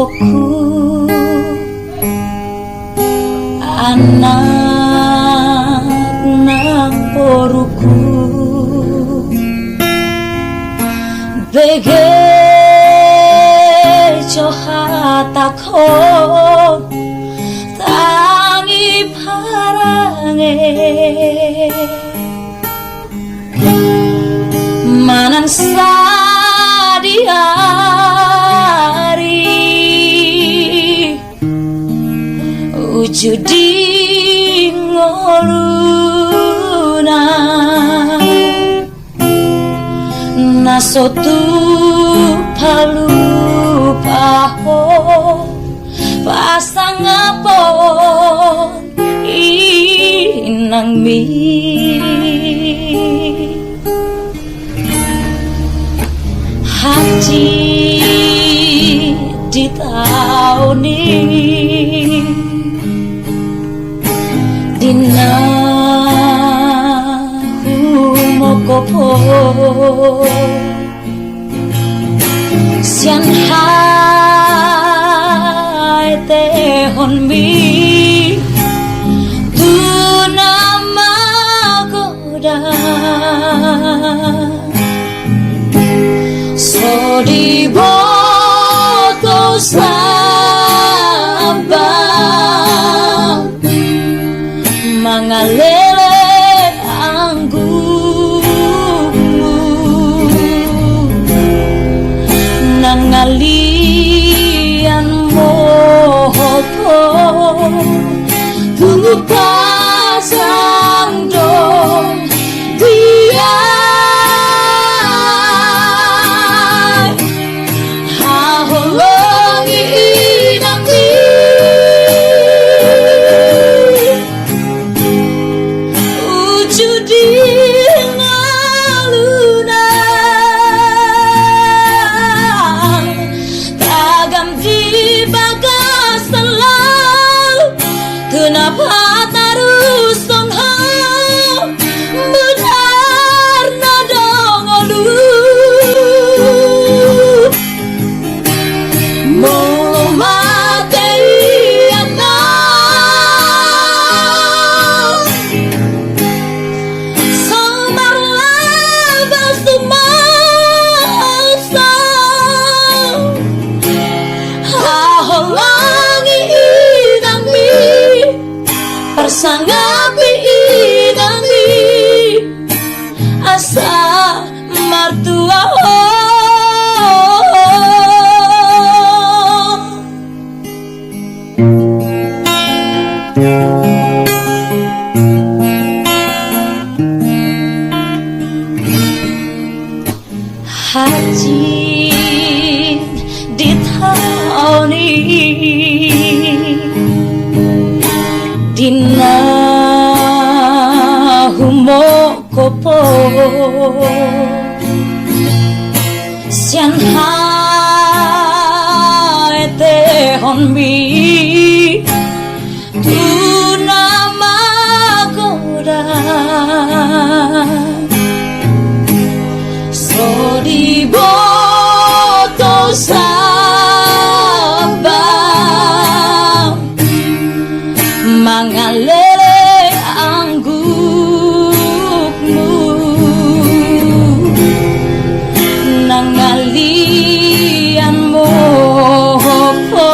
mongkoku anak nang poruku bege johatakon tangi parange manan sadiari ujudi ngoluna nasotu palu paho pasang apon inang mi hati di tahun ini dina humokopo sian hai tehon mi tu nama goda so di boto sabang mangalele anggumu nangalian mohopo tunggu pasang dong dia haholongi nanti ujudi ngaluna tagam di bagas selalu kenapa terus songhau benar nadong olu mau materi anak sabar labas tumasa haholangi inang mi persanggapi inang mi asa martua hati di tahun ini dina humokopo sian hai tehon mi tu nama goda so di boto sabang mangalele anggukmu nangalian mohopo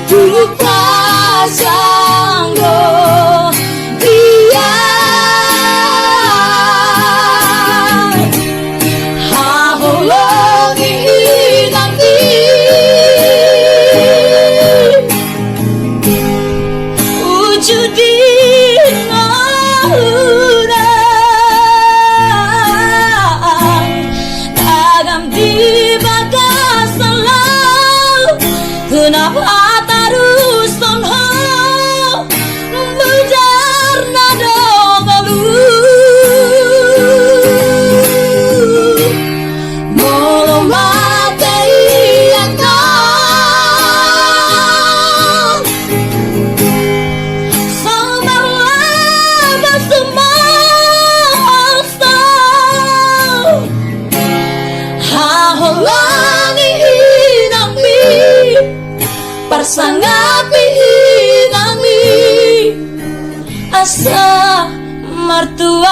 tu pas rasa mertua